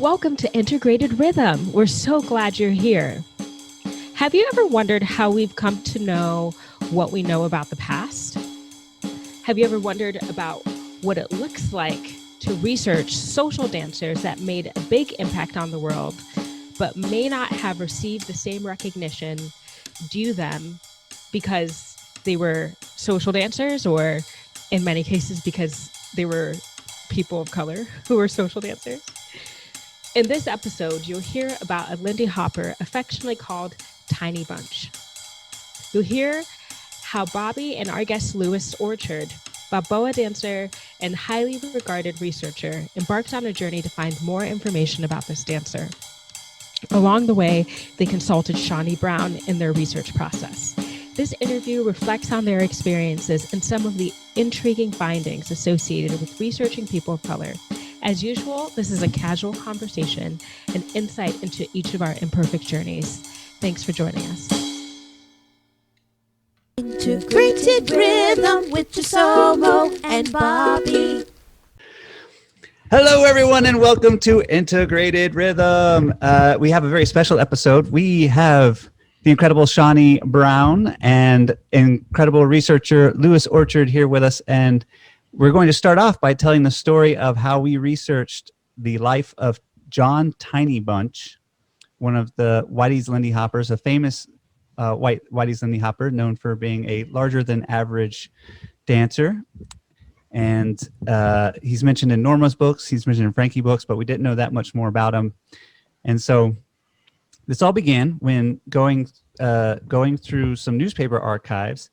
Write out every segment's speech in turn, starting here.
Welcome to Integrated Rhythm. We're so glad you're here. Have you ever wondered how we've come to know what we know about the past? Have you ever wondered about what it looks like to research social dancers that made a big impact on the world, but may not have received the same recognition due them because they were social dancers, or in many cases because they were people of color who were social dancers? In this episode, you'll hear about a Lindy Hopper affectionately called Tiny Bunch. You'll hear how Bobby and our guest Louis Orchard, Balboa dancer and highly regarded researcher, embarked on a journey to find more information about this dancer. Along the way, they consulted Shani Brown in their research process. This interview reflects on their experiences and some of the intriguing findings associated with researching people of color. As usual, this is a casual conversation and insight into each of our imperfect journeys. Thanks for joining us. Integrated Rhythm with Chisomo and Bobby. Hello, everyone, and welcome to Integrated Rhythm. We have a very special episode. We have the incredible Shani Brown and incredible researcher Louis Orchard here with us, and we're going to start off by telling the story of how we researched the life of John Tiny Bunch, one of the Whitey's Lindy Hoppers, a famous Whitey's Lindy Hopper, known for being a larger than average dancer. And he's mentioned in Norma's books, he's mentioned in Frankie books, but we didn't know that much more about him. And so this all began when going through some newspaper archives.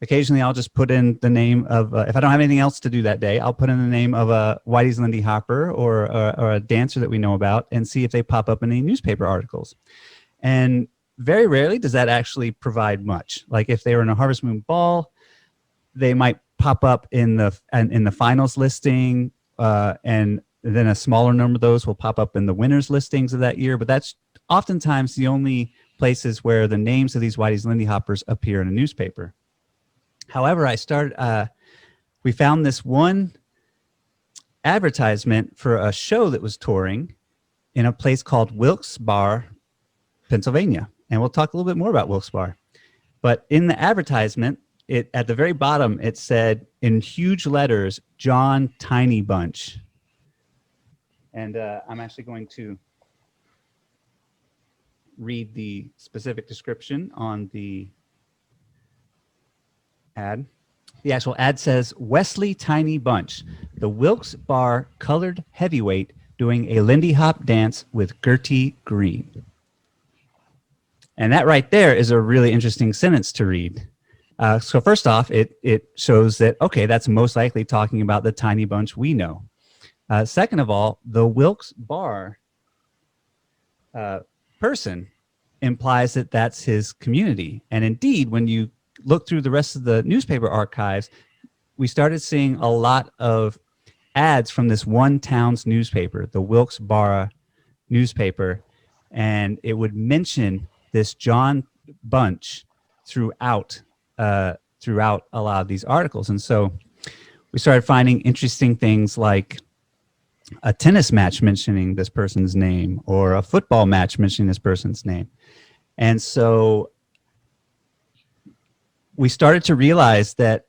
Occasionally, I'll just put in the name of, if I don't have anything else to do that day, I'll put in the name of a Whitey's Lindy Hopper or a dancer that we know about and see if they pop up in any newspaper articles. And very rarely does that actually provide much. Like if they were in a Harvest Moon Ball, they might pop up in the finals listing, and then a smaller number of those will pop up in the winners listings of that year. But that's oftentimes the only places where the names of these Whitey's Lindy Hoppers appear in a newspaper. However, we found this one advertisement for a show that was touring in a place called Wilkes Bar, Pennsylvania. And we'll talk a little bit more about Wilkes Bar. But in the advertisement, at the very bottom, it said in huge letters, John Tiny Bunch. And I'm actually going to read the specific description on the ad. The actual ad says, Wesley Tiny Bunch, the Wilkes Bar colored heavyweight doing a Lindy Hop dance with Gertie Green. And that right there is a really interesting sentence to read. So first off, it shows that, okay, that's most likely talking about the Tiny Bunch we know. Second of all, the Wilkes Bar person implies that that's his community. And indeed, when you look through the rest of the newspaper archives, we started seeing a lot of ads from this one town's newspaper, the Wilkes Bar newspaper, and it would mention this John Bunch throughout a lot of these articles. And so we started finding interesting things like a tennis match mentioning this person's name or a football match mentioning this person's name. And so we started to realize that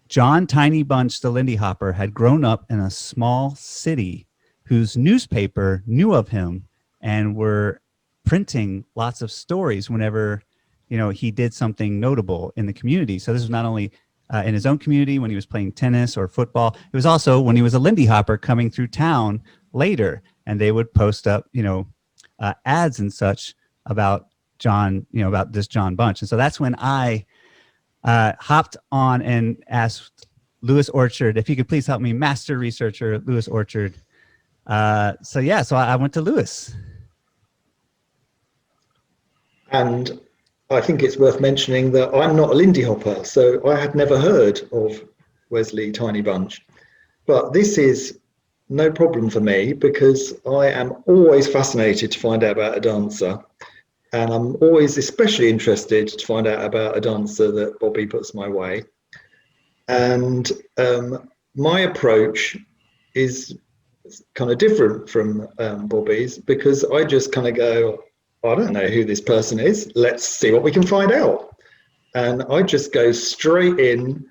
John Tiny Bunch, the Lindy Hopper, had grown up in a small city whose newspaper knew of him and were printing lots of stories whenever, he did something notable in the community. So this was not only in his own community when he was playing tennis or football, it was also when he was a Lindy Hopper coming through town later, and they would post up, ads and such about John, about this John Bunch. And so that's when I hopped on and asked Louis Orchard if he could please help me, master researcher Louis Orchard. So I went to Louis. And I think it's worth mentioning that I'm not a Lindy Hopper, so I had never heard of Wesley Tiny Bunch. But this is no problem for me because I am always fascinated to find out about a dancer. And I'm always especially interested to find out about a dancer that Bobby puts my way. And my approach is kind of different from Bobby's, because I just kind of go, I don't know who this person is. Let's see what we can find out. And I just go straight in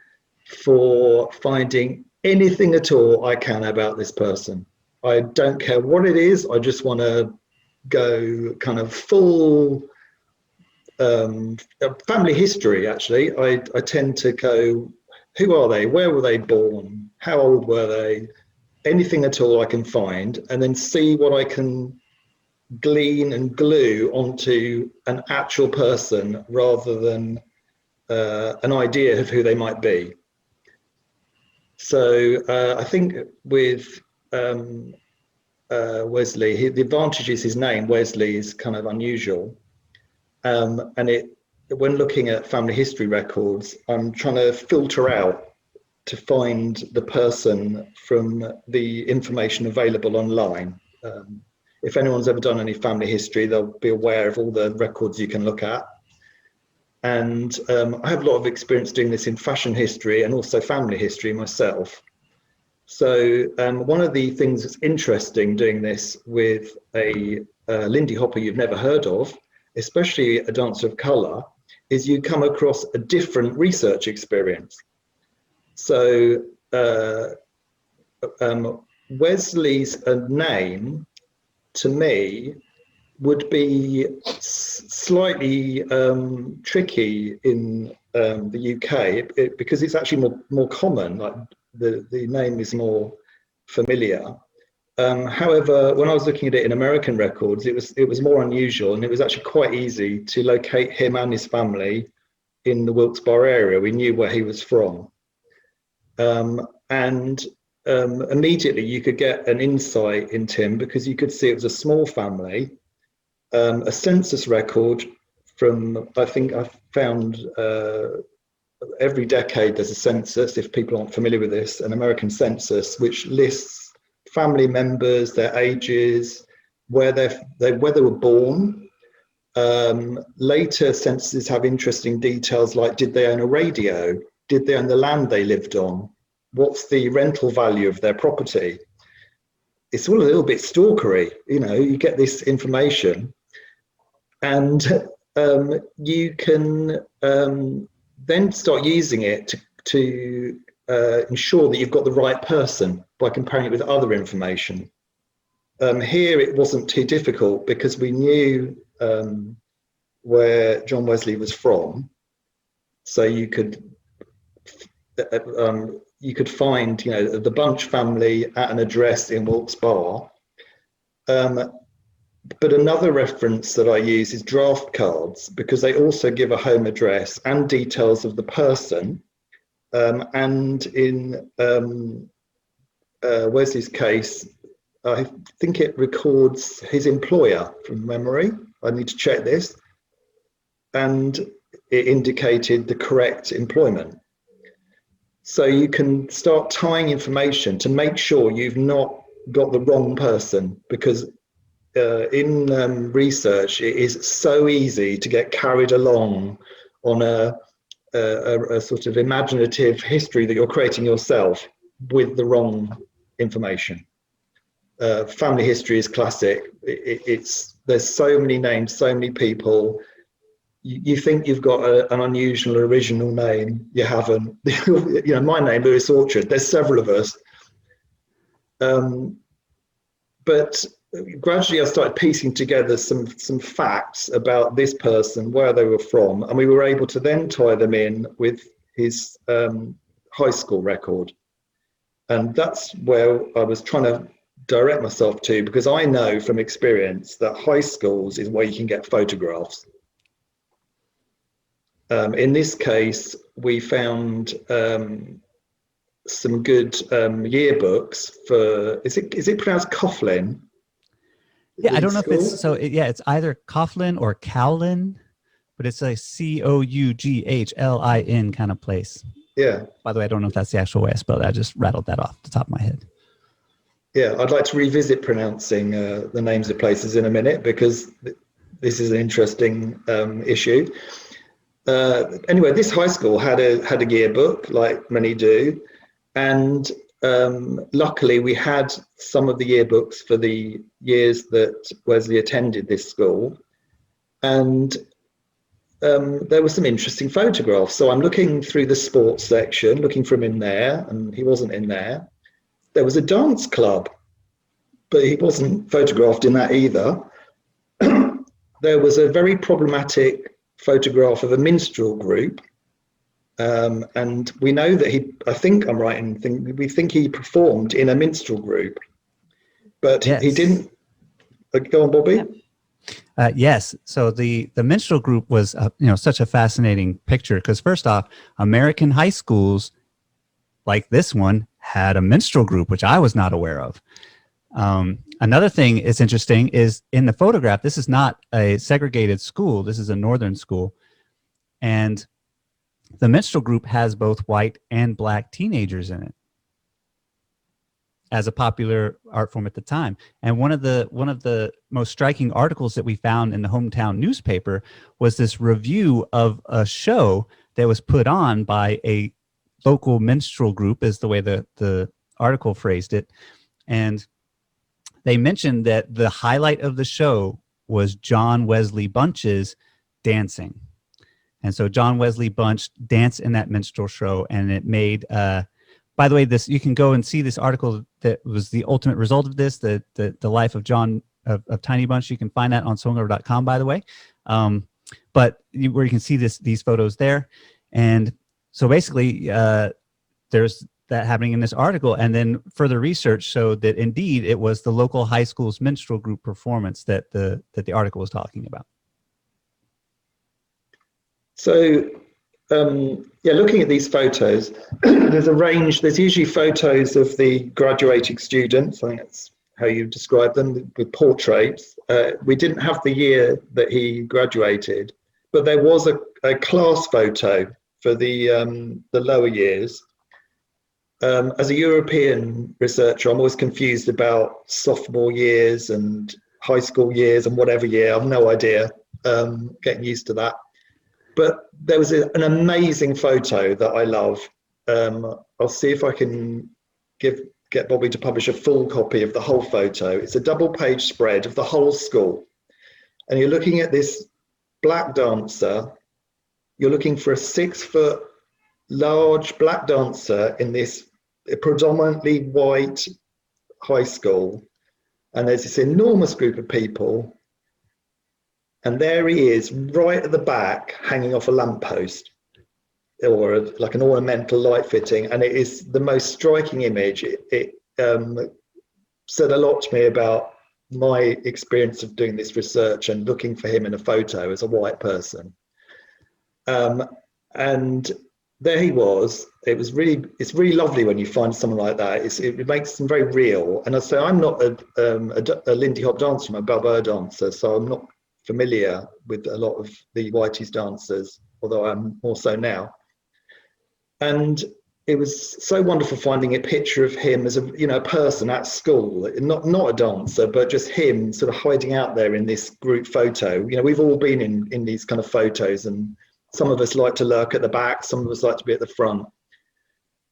for finding anything at all I can about this person. I don't care what it is. I just want to go kind of full family history. Actually, I tend to go, who are they? Where were they born? How old were they? Anything at all I can find, and then see what I can glean and glue onto an actual person rather than an idea of who they might be. So I think with Wesley, the advantage is his name. Wesley is kind of unusual, and when looking at family history records, I'm trying to filter out to find the person from the information available online. If anyone's ever done any family history, they'll be aware of all the records you can look at. And I have a lot of experience doing this in fashion history and also family history myself. So one of the things that's interesting doing this with a Lindy Hopper you've never heard of, especially a dancer of colour, is you come across a different research experience. So Wesley's name, to me, would be slightly tricky in the UK because it's actually more common. Like the name is more familiar. However, when I was looking at it in American records, it was more unusual, and it was actually quite easy to locate him and his family in the Wilkes barre area. We knew where he was from, and immediately you could get an insight into him because you could see it was a small family. A census record from, I think I found every decade there's a census, if people aren't familiar with this, an American census, which lists family members, their ages, where they were born. Later censuses have interesting details like, did they own a radio? Did they own the land they lived on? What's the rental value of their property? It's all a little bit stalkery, you get this information, and you can then start using it to ensure that you've got the right person by comparing it with other information. Here it wasn't too difficult because we knew where John Wesley was from, so you could find the Bunch family at an address in Wilkes Barre. But another reference that I use is draft cards, because they also give a home address and details of the person. And in Wesley's case, I think it records his employer from memory. I need to check this. And it indicated the correct employment. So you can start tying information to make sure you've not got the wrong person, because in research, it is so easy to get carried along on a sort of imaginative history that you're creating yourself with the wrong information. Family history is classic. There's so many names, so many people. You think you've got an unusual original name. You haven't. My name, Lewis Orchard. There's several of us. But gradually I started piecing together some facts about this person, where they were from, and we were able to then tie them in with his high school record. And that's where I was trying to direct myself to, because I know from experience that high schools is where you can get photographs. In this case, we found some good yearbooks for, is it pronounced Coughlin? Yeah, I don't know if it's, it's either Coughlin or Cowlin, but it's a Coughlin kind of place. Yeah. By the way, I don't know if that's the actual way I spelled it. I just rattled that off the top of my head. Yeah, I'd like to revisit pronouncing the names of places in a minute, because this is an interesting issue. Anyway, this high school had a yearbook, like many do, and luckily we had some of the yearbooks for the years that Wesley attended this school, and there were some interesting photographs. So I'm looking through the sports section, looking for him in there, and he wasn't in there. There was a dance club, but he wasn't photographed in that either. There was a very problematic photograph of a minstrel group. And we know that I think I'm right in we think he performed in a minstrel group, but yes. He didn't. Go on, Bobby. Yes. So the minstrel group was, such a fascinating picture because first off, American high schools like this one had a minstrel group, which I was not aware of. Another thing is interesting is in the photograph, this is not a segregated school. This is a northern school. And the minstrel group has both white and black teenagers in it as a popular art form at the time. And one of the most striking articles that we found in the hometown newspaper was this review of a show that was put on by a local minstrel group, is the way the article phrased it. And they mentioned that the highlight of the show was John Wesley Bunch's dancing. And so John Wesley Bunch danced in that minstrel show, and it made, by the way, this, you can go and see this article that was the ultimate result of this, the life of John, of Tiny Bunch. You can find that on songover.com, by the way. But where you can see these photos there. And so basically there's that happening in this article. And then further research showed that indeed it was the local high school's minstrel group performance that the article was talking about. So, looking at these photos, there's usually photos of the graduating students. I think that's how you describe them, with portraits. We didn't have the year that he graduated, but there was a class photo for the lower years. As a European researcher, I'm always confused about sophomore years and high school years and whatever year. I've no idea, getting used to that. But there was an amazing photo that I love. I'll see if I can get Bobby to publish a full copy of the whole photo. It's a double-page spread of the whole school. And you're looking at this black dancer. You're looking for a 6-foot large black dancer in this predominantly white high school. And there's this enormous group of people. And there he is, right at the back, hanging off a lamppost, or like an ornamental light fitting. And it is the most striking image. It said a lot to me about my experience of doing this research and looking for him in a photo as a white person. And there he was. It's really lovely when you find someone like that. It makes them very real. And I say, I'm not a Lindy Hop dancer, I'm a barre dancer, so I'm not familiar with a lot of the Whitey's dancers, although I'm more so now. And it was so wonderful finding a picture of him as a person at school, not a dancer, but just him sort of hiding out there in this group photo. We've all been in these kind of photos, and some of us like to lurk at the back, some of us like to be at the front.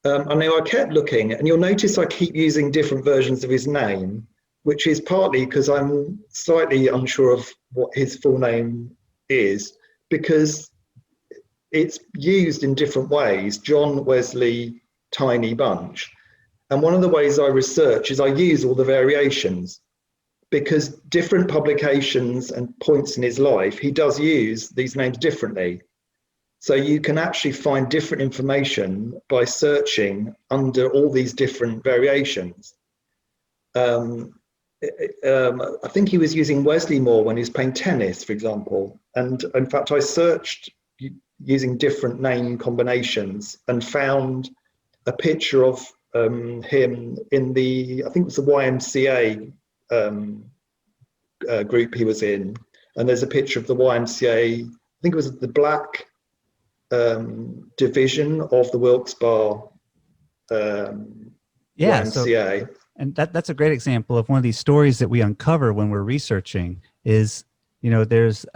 I know I kept looking, and you'll notice I keep using different versions of his name, which is partly because I'm slightly unsure of what his full name is, because it's used in different ways, John Wesley Tiny Bunch. And one of the ways I research is I use all the variations, because different publications and points in his life, he does use these names differently. So you can actually find different information by searching under all these different variations. I think he was using Wesley more when he was playing tennis, for example. And in fact, I searched using different name combinations and found a picture of him in I think it was the YMCA group he was in. And there's a picture of the YMCA, I think it was the black division of the Wilkes bar YMCA. And that's a great example of one of these stories that we uncover when we're researching is, there's,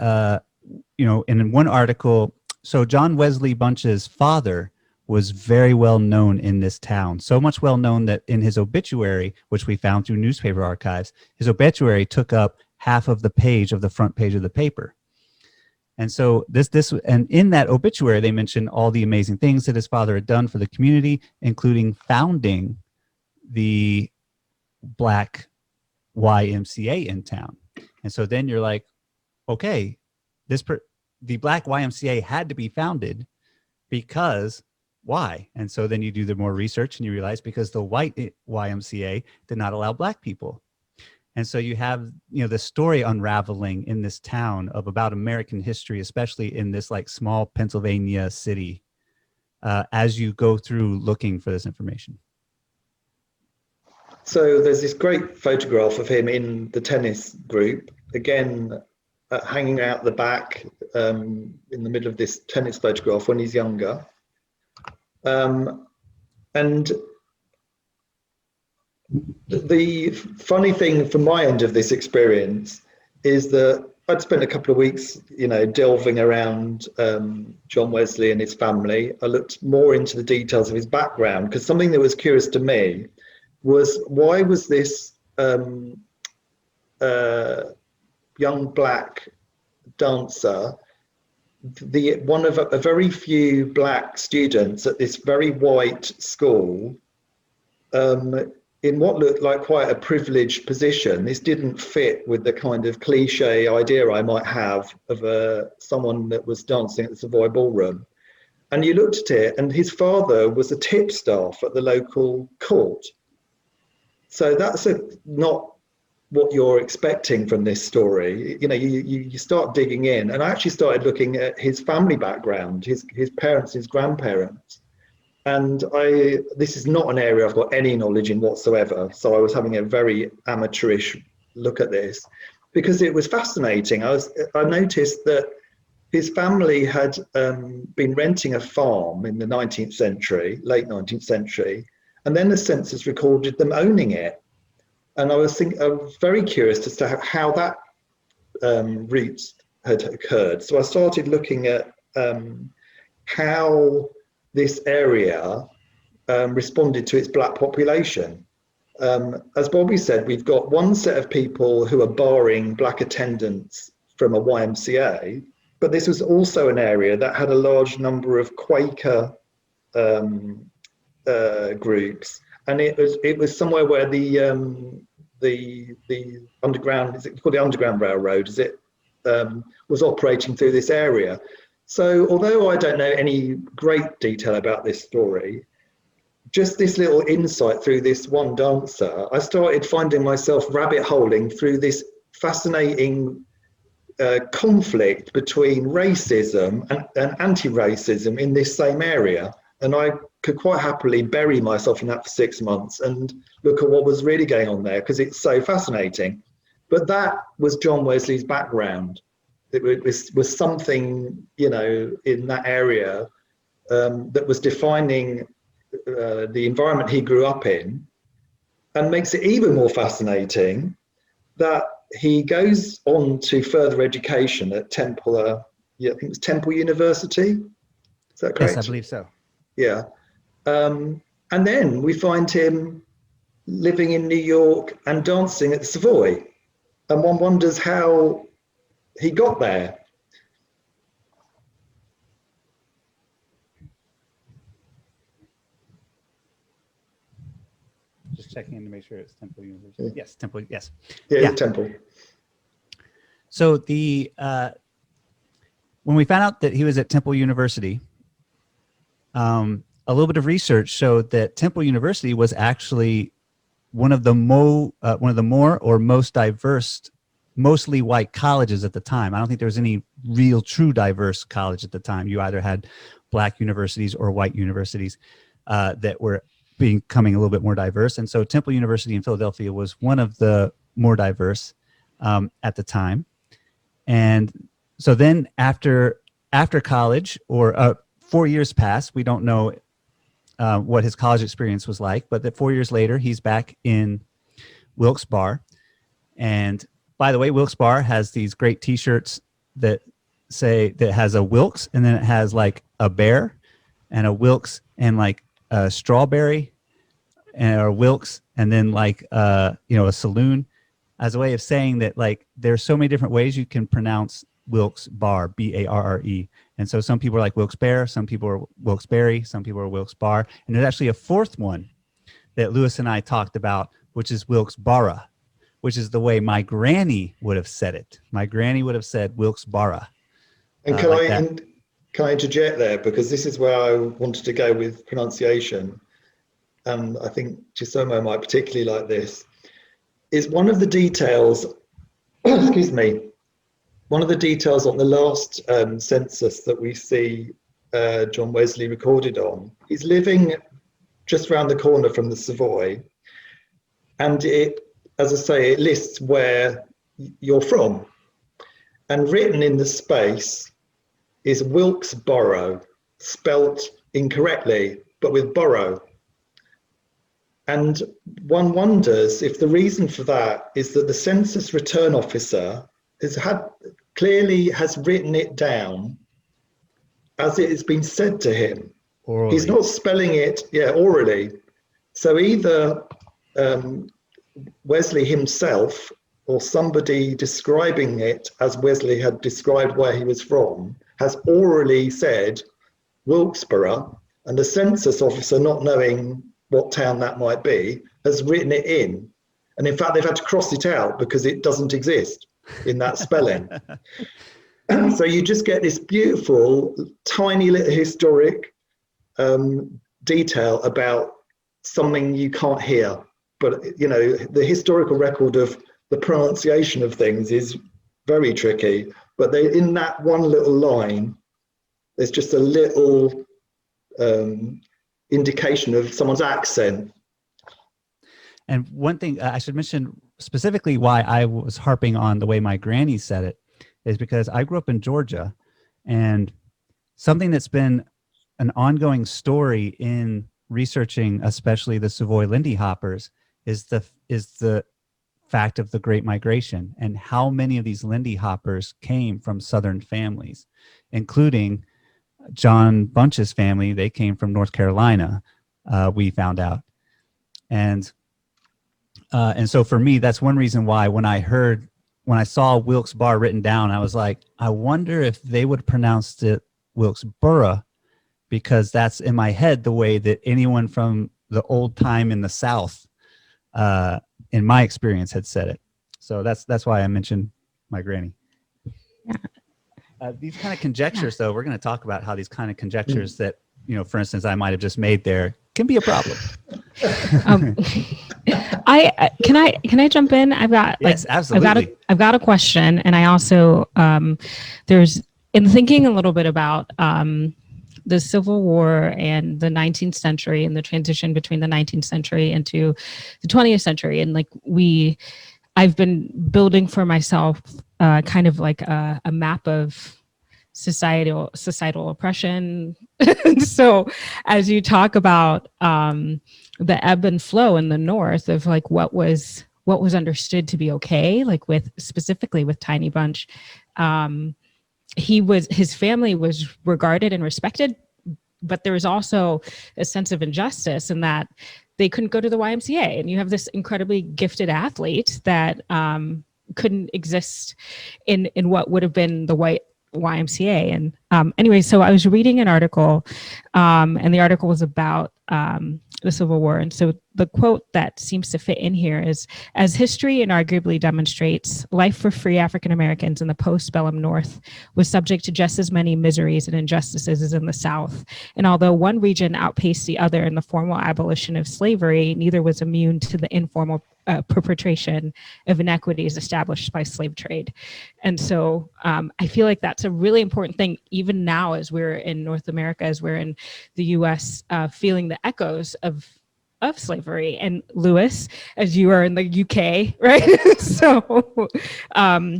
in one article, so John Wesley Bunch's father was very well known in this town. So much well known that in his obituary, which we found through newspaper archives, his obituary took up half of the page of the front page of the paper. And so and in that obituary, they mentioned all the amazing things that his father had done for the community, including founding the Black YMCA in town. And so then you're like, okay, the Black YMCA had to be founded because why? And so then you do the more research and you realize because the white YMCA did not allow Black people. And so you have, the story unraveling in this town about American history, especially in this like small Pennsylvania city, as you go through looking for this information. So there's this great photograph of him in the tennis group, again, hanging out the back in the middle of this tennis photograph when he's younger. And the funny thing from my end of this experience is that I'd spent a couple of weeks, delving around John Wesley and his family. I looked more into the details of his background because something that was curious to me was why was this young Black dancer one of a very few Black students at this very white school in what looked like quite a privileged position. This didn't fit with the kind of cliche idea I might have of someone that was dancing at the Savoy Ballroom. And you looked at it, and his father was a tip staff at the local court. So that's not what you're expecting from this story. You start digging in, and I actually started looking at his family background, his parents, his grandparents. And this is not an area I've got any knowledge in whatsoever. So I was having a very amateurish look at this because it was fascinating. I noticed that his family had been renting a farm in the 19th century, late 19th century, and then the census recorded them owning it. And I was very curious as to how that route had occurred. So I started looking at how this area responded to its Black population. As Bobby said, we've got one set of people who are barring Black attendance from a YMCA, but this was also an area that had a large number of Quaker groups, and it was somewhere where the underground, is it called the Underground Railroad? Was operating through this area. So although I don't know any great detail about this story, just this little insight through this one dancer, I started finding myself rabbit holing through this fascinating conflict between racism and anti-racism in this same area. And I could quite happily bury myself in that for 6 months and look at what was really going on there because it's so fascinating. But that was John Wesley's background. It was something, in that area that was defining the environment he grew up in, and makes it even more fascinating that he goes on to further education at Temple, I think it was Temple University. Is that correct? Yes, I believe so. Yeah. And then we find him living in New York and dancing at the Savoy. And one wonders how he got there. Just checking in to make sure it's Temple University. Yeah. Yes, Temple. Yes. Yeah, Temple. So when we found out that he was at Temple University, a little bit of research showed that Temple University was actually one of the more or most diverse, mostly white colleges at the time. I don't think there was any real true diverse college at the time. You either had Black universities or white universities that were becoming a little bit more diverse. And so Temple University in Philadelphia was one of the more diverse at the time. And so then after college, or 4 years passed, we don't know what his college experience was like, but that 4 years later, he's back in Wilkes Barre. And by the way, Wilkes Barre has these great T-shirts that has a Wilkes, and then it has like a bear, and a Wilkes and like a strawberry, or Wilkes and then like a saloon, as a way of saying that like there's so many different ways you can pronounce Wilkes Barre, Barre. And so some people are like Wilkes-Barre, some people are Wilkes-Barre, some people are Wilkes-Barre. And there's actually a fourth one that Lewis and I talked about, which is Wilkes-Barre, which is the way my granny would have said it. My granny would have said Wilkes-Barre. And can I interject there? Because this is where I wanted to go with pronunciation. And I think Chisomo might particularly like this. Is one of the details, excuse me, one of the details on the last census that we see John Wesley recorded on. He's living just around the corner from the Savoy. And it, as I say, it lists where you're from. And written in the space is Wilkes-Barre, spelt incorrectly, but with borough. And one wonders if the reason for that is that the census return officer clearly has written it down as it has been said to him. Orally. He's not spelling it, orally. So either Wesley himself or somebody describing it as Wesley had described where he was from has orally said Wilkes-Barre, and the census officer, not knowing what town that might be, has written it in. And in fact, they've had to cross it out because it doesn't exist in that spelling. So you just get this beautiful, tiny little historic detail about something you can't hear. But, the historical record of the pronunciation of things is very tricky. But in that one little line, there's just a little indication of someone's accent. And one thing I should mention specifically why I was harping on the way my granny said it is because I grew up in Georgia, and something that's been an ongoing story in researching, especially the Savoy Lindy hoppers, is the fact of the Great Migration and how many of these Lindy hoppers came from Southern families, including John Bunch's family. They came from North Carolina, we found out. And so for me, that's one reason why when I saw Wilkes-Barre written down, I was like, I wonder if they would pronounce it Wilkes-Barre, because that's in my head the way that anyone from the old time in the South, in my experience, had said it. So that's why I mentioned my granny. Yeah. These kind of conjectures, though, we're going to talk about how these kind of conjectures that, for instance, I might have just made there can be a problem. Can I jump in? Yes, absolutely. I've got a question, and I also there's in thinking a little bit about the Civil War and the 19th century and the transition between the 19th century into the 20th century, and I've been building for myself kind of like a map of societal oppression. So as you talk about the ebb and flow in the North of like what was understood to be okay, like specifically with Tiny Bunch, his family was regarded and respected, but there was also a sense of injustice in that they couldn't go to the YMCA, and you have this incredibly gifted athlete that couldn't exist in what would have been the white YMCA. And anyway, so I was reading an article, and the article was about the Civil War. And so the quote that seems to fit in here is, as history inarguably demonstrates, life for free African Americans in the post-bellum North was subject to just as many miseries and injustices as in the South. And although one region outpaced the other in the formal abolition of slavery, neither was immune to the informal perpetration of inequities established by slave trade. And so I feel like that's a really important thing, even now as we're in North America, as we're in the US, feeling the echoes of slavery. And Lewis, as you are in the UK, right? So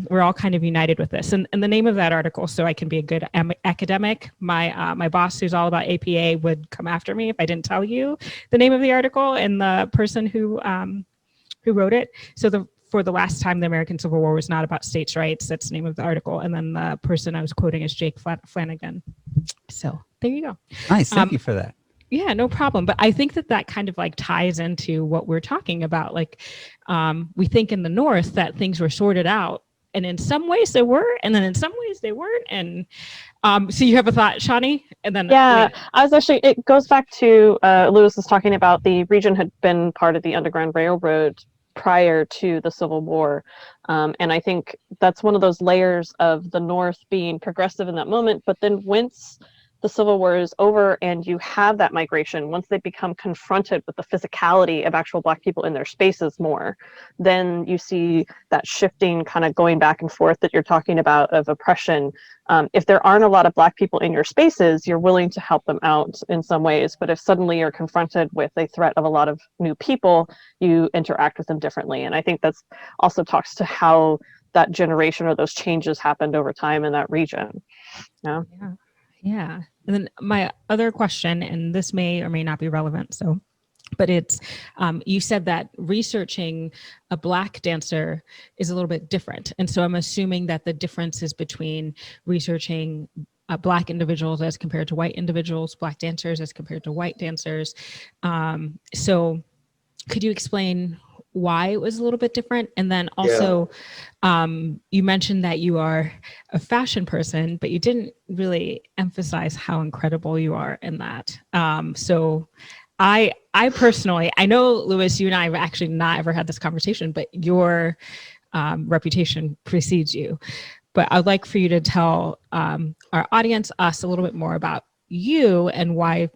we're all kind of united with this. And the name of that article, so I can be a good academic, my boss who's all about APA would come after me if I didn't tell you the name of the article and the person who wrote it. So for the last time, the American Civil War was not about states' rights. That's the name of the article. And then the person I was quoting is Jake Flanagan. So there you go. Nice. Thank you for that. Yeah, no problem. But I think that that kind of like ties into what we're talking about. Like, we think in the North that things were sorted out, and in some ways they were, and then in some ways they weren't. And so you have a thought, Shani? And then yeah, I was actually, it goes back to Lewis was talking about the region had been part of the Underground Railroad prior to the Civil War. And I think that's one of those layers of the North being progressive in that moment. But then once the Civil War is over and you have that migration, once they become confronted with the physicality of actual Black people in their spaces more, then you see that shifting kind of going back and forth that you're talking about of oppression. If there aren't a lot of Black people in your spaces, you're willing to help them out in some ways. But if suddenly you're confronted with a threat of a lot of new people, you interact with them differently. And I think that's also talks to how that generation or those changes happened over time in that region. Yeah. Yeah. And then my other question, and this may or may not be relevant, but it's, you said that researching a Black dancer is a little bit different. And so I'm assuming that the difference is between researching Black individuals as compared to white individuals, Black dancers as compared to white dancers. So could you explain why it was a little bit different? And then also, you mentioned that you are a fashion person, but you didn't really emphasize how incredible you are in that. So I personally, I know, Lewis, you and I have actually not ever had this conversation, but your reputation precedes you. But I'd like for you to tell our audience, us, a little bit more about you and why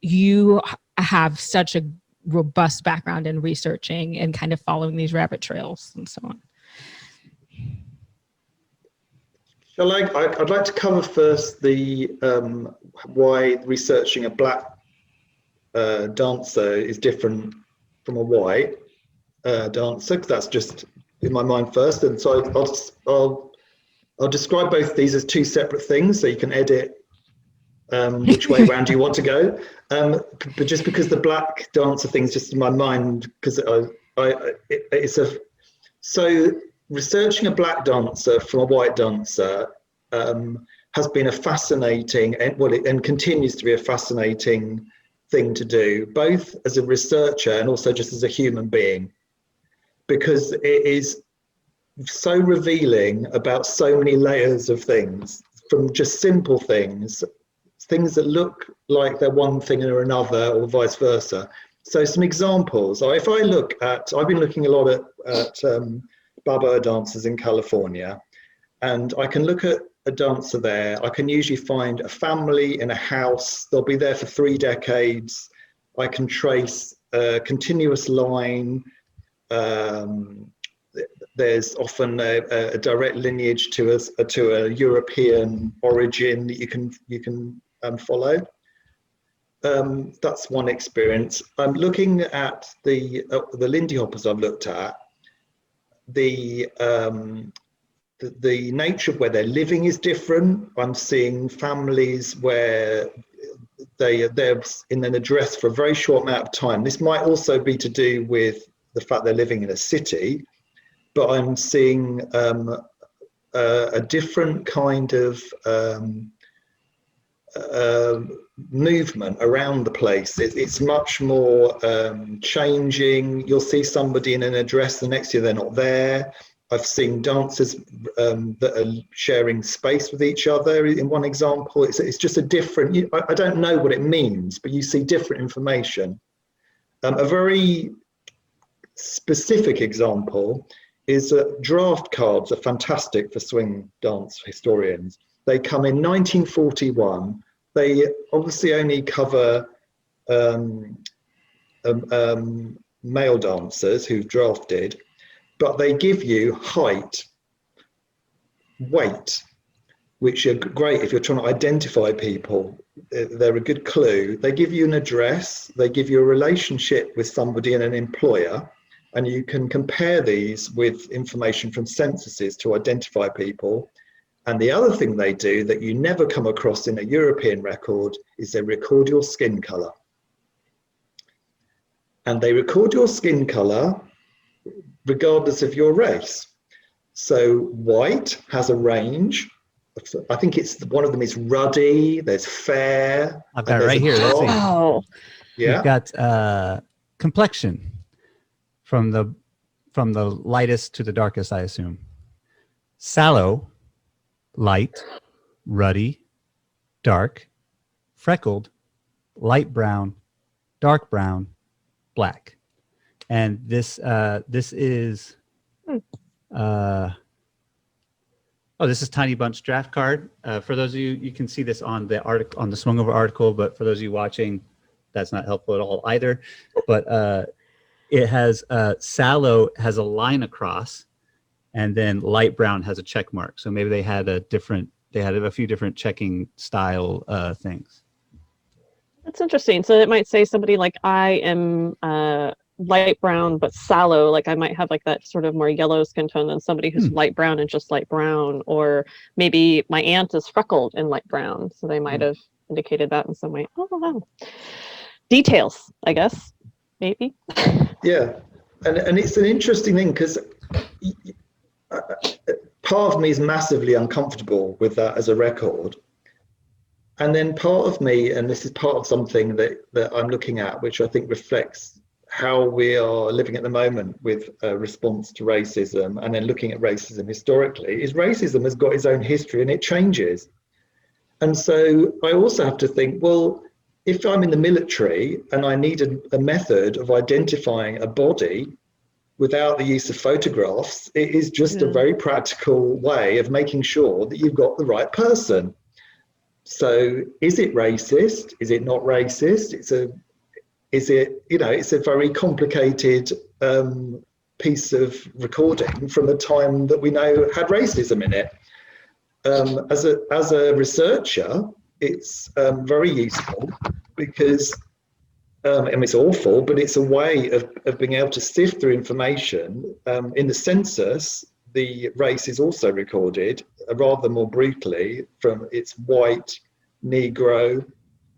you have such a robust background in researching and kind of following these rabbit trails and so on. I'd like to cover first the why researching a Black dancer is different from a white dancer, because that's just in my mind first. And so I'll describe both these as two separate things, so you can edit which way around you want to go. But just because the Black dancer thing is just in my mind, because so researching a Black dancer from a white dancer has been a fascinating and continues to be a fascinating thing to do, both as a researcher and also just as a human being, because it is so revealing about so many layers of things, from just simple things that look like they're one thing or another, or vice versa. So some examples. If I look at, I've been looking a lot at barre dancers in California, and I can look at a dancer there. I can usually find a family in a house. They'll be there for 3 decades. I can trace a continuous line. There's often a direct lineage to a European origin that you can follow. That's one experience. I'm looking at the Lindy hoppers I've looked at. The nature of where they're living is different. I'm seeing families where they're in an address for a very short amount of time. This might also be to do with the fact they're living in a city, but I'm seeing a different kind of movement around the place. It's much more changing. You'll see somebody in an address, the next year they're not there. I've seen dancers that are sharing space with each other. In one example, it's just a different, I don't know what it means, but you see different information. A very specific example is draft cards are fantastic for swing dance historians. They come in 1941. They obviously only cover male dancers who've drafted, but they give you height, weight, which are great if you're trying to identify people. They're a good clue. They give you an address. They give you a relationship with somebody and an employer, and you can compare these with information from censuses to identify people. And the other thing they do that you never come across in a European record is they record your skin color. And they record your skin color regardless of your race. So white has a range I think it's one of them is ruddy. There's fair. I've got it right here. Let's see. Oh, We've Yeah. got complexion from the lightest to the darkest, I assume. Sallow, light, ruddy, dark, freckled, light brown, dark brown, black. And this is this is Tiny Bunch draft card. For those of you can see this on the article, on the Swung Over article, but for those of you watching, that's not helpful at all either. But it has sallow has a line across, and then light brown has a check mark. So maybe they had a few different checking style things. that's interesting. So it might say somebody like, I am light brown but sallow, like I might have like that sort of more yellow skin tone than somebody who's light brown and just light brown, or maybe my aunt is freckled and light brown, so they might have indicated that in some way. Oh wow, details, I guess, maybe. Yeah, and it's an interesting thing because part of me is massively uncomfortable with that as a record, and then part of me, and this is part of something that I'm looking at, which I think reflects how we are living at the moment with a response to racism, and then looking at racism historically, is racism has got its own history and it changes. And so I also have to think, well, if I'm in the military and I need a method of identifying a body without the use of photographs, it is just a very practical way of making sure that you've got the right person. So is it racist? Is it not racist? It's a very complicated piece of recording from a time that we know had racism in it. As a researcher, it's very useful because it's awful, but it's a way of being able to sift through information. In the census, the race is also recorded rather more brutally from it's white, Negro.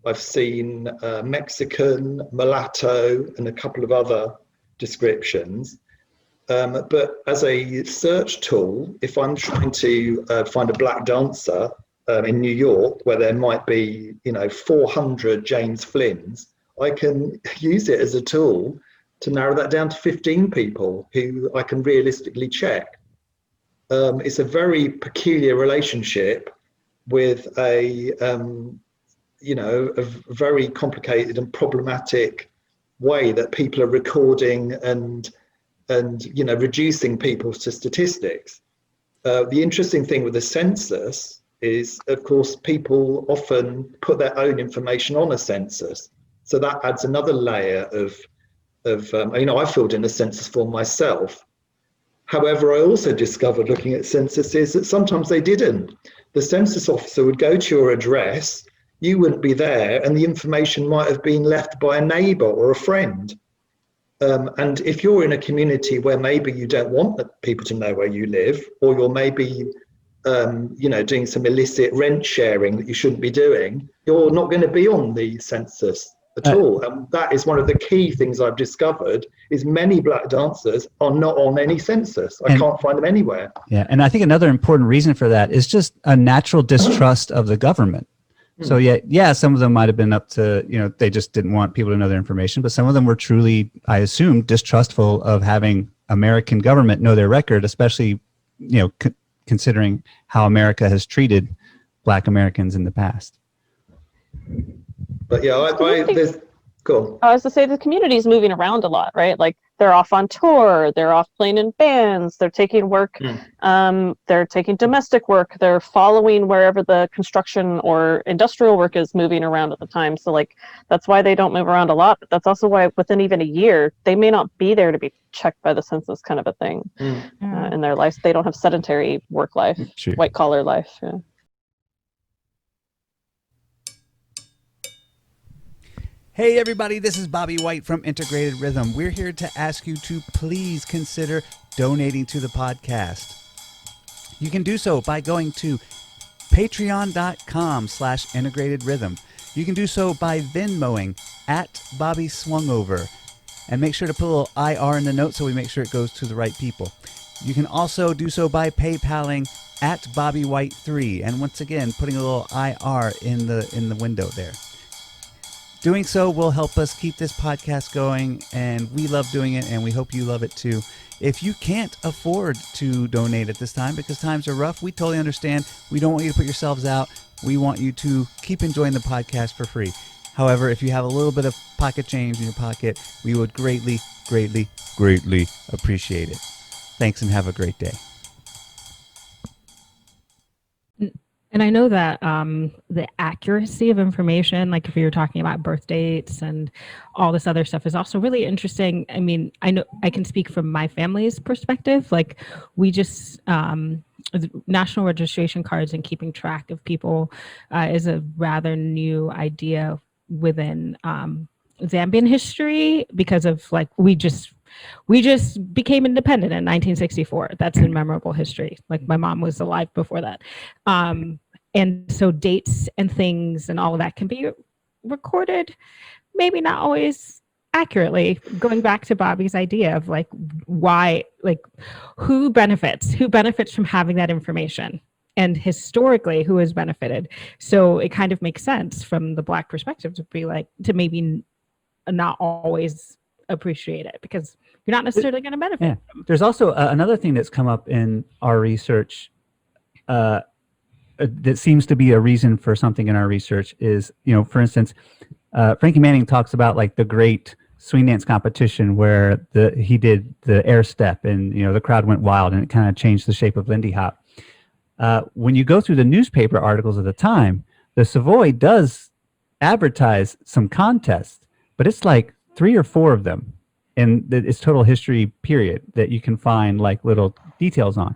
I've seen Mexican, mulatto, and a couple of other descriptions. But as a search tool, if I'm trying to find a black dancer in New York, where there might be, 400 James Flynns, I can use it as a tool to narrow that down to 15 people who I can realistically check. It's a very peculiar relationship with a very complicated and problematic way that people are recording and reducing people to statistics. The interesting thing with the census is, of course, people often put their own information on a census. So that adds another layer of I filled in a census form myself. However, I also discovered looking at censuses that sometimes they didn't. The census officer would go to your address, you wouldn't be there, and the information might have been left by a neighbor or a friend. And if you're in a community where maybe you don't want people to know where you live, or you're maybe doing some illicit rent sharing that you shouldn't be doing, you're not going to be on the census at all. And that is one of the key things I've discovered, is many black dancers are not on any census. I can't find them anywhere. Yeah, and I think another important reason for that is just a natural distrust of the government. So yeah, some of them might have been up to, they just didn't want people to know their information, but some of them were truly, I assume, distrustful of having American government know their record, especially, considering how America has treated Black Americans in the past. But yeah, there's, go on. I was to say the community's moving around a lot, right? Like they're off on tour, they're off playing in bands, they're taking work, they're taking domestic work, they're following wherever the construction or industrial work is moving around at the time. So like that's why they don't move around a lot, but that's also why within even a year they may not be there to be checked by the census, kind of a thing in their lives. They don't have sedentary work life, white collar life. Yeah. Hey everybody, this is Bobby White from Integrated Rhythm. We're here to ask you to please consider donating to the podcast. You can do so by going to patreon.com/integrated rhythm. You can do so by Venmoing at Bobby Swungover. And make sure to put a little IR in the note so we make sure it goes to the right people. You can also do so by PayPaling at Bobby White 3, and once again putting a little IR in the window there. Doing so will help us keep this podcast going, and we love doing it, and we hope you love it too. If you can't afford to donate at this time because times are rough, we totally understand. We don't want you to put yourselves out. We want you to keep enjoying the podcast for free. However, if you have a little bit of pocket change in your pocket, we would greatly, greatly, greatly appreciate it. Thanks and have a great day. And I know that the accuracy of information, like if you're talking about birth dates and all this other stuff, is also really interesting. I mean, I know I can speak from my family's perspective. Like we just national registration cards and keeping track of people is a rather new idea within Zambian history because of like we just became independent in 1964. That's in memorable history. Like my mom was alive before that. And so dates and things and all of that can be recorded, maybe not always accurately. Going back to Bobby's idea of like why, like who benefits from having that information, and historically who has benefited. So it kind of makes sense from the Black perspective to be like, to maybe not always appreciate it because you're not necessarily going to benefit. Yeah. There's also another thing that's come up in our research that seems to be a reason for something in our research is, you know, for instance, Frankie Manning talks about like the great swing dance competition where he did the air step and, you know, the crowd went wild and it kind of changed the shape of Lindy Hop. When you go through the newspaper articles of the time, the Savoy does advertise some contests, but it's like 3 or 4 of them in its total history period that you can find like little details on.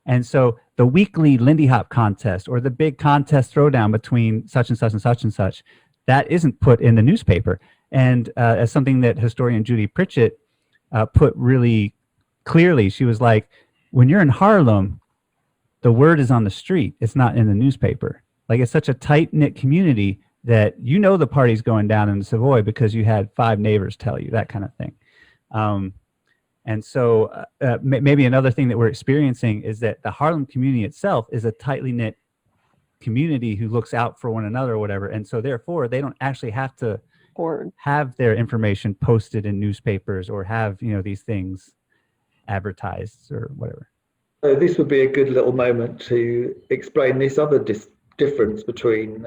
And so the weekly Lindy Hop contest or the big contest throwdown between such and such and such and such, that isn't put in the newspaper. And as something that historian Judy Pritchett put really clearly, she was like, when you're in Harlem, the word is on the street. It's not in the newspaper. Like it's such a tight-knit community that you know the party's going down in the Savoy because you had 5 neighbors tell you, that kind of thing. And so maybe another thing that we're experiencing is that the Harlem community itself is a tightly knit community who looks out for one another or whatever. And so therefore they don't actually have to have their information posted in newspapers or have, you know, these things advertised or whatever. So this would be a good little moment to explain this other difference between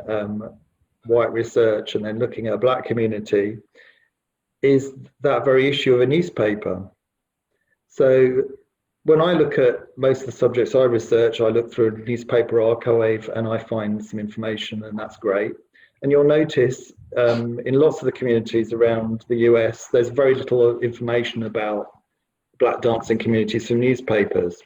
white research and then looking at a Black community is that very issue of a newspaper. So when I look at most of the subjects I research, I look through a newspaper archive and I find some information, and that's great. And you'll notice in lots of the communities around the US, there's very little information about Black dancing communities from newspapers.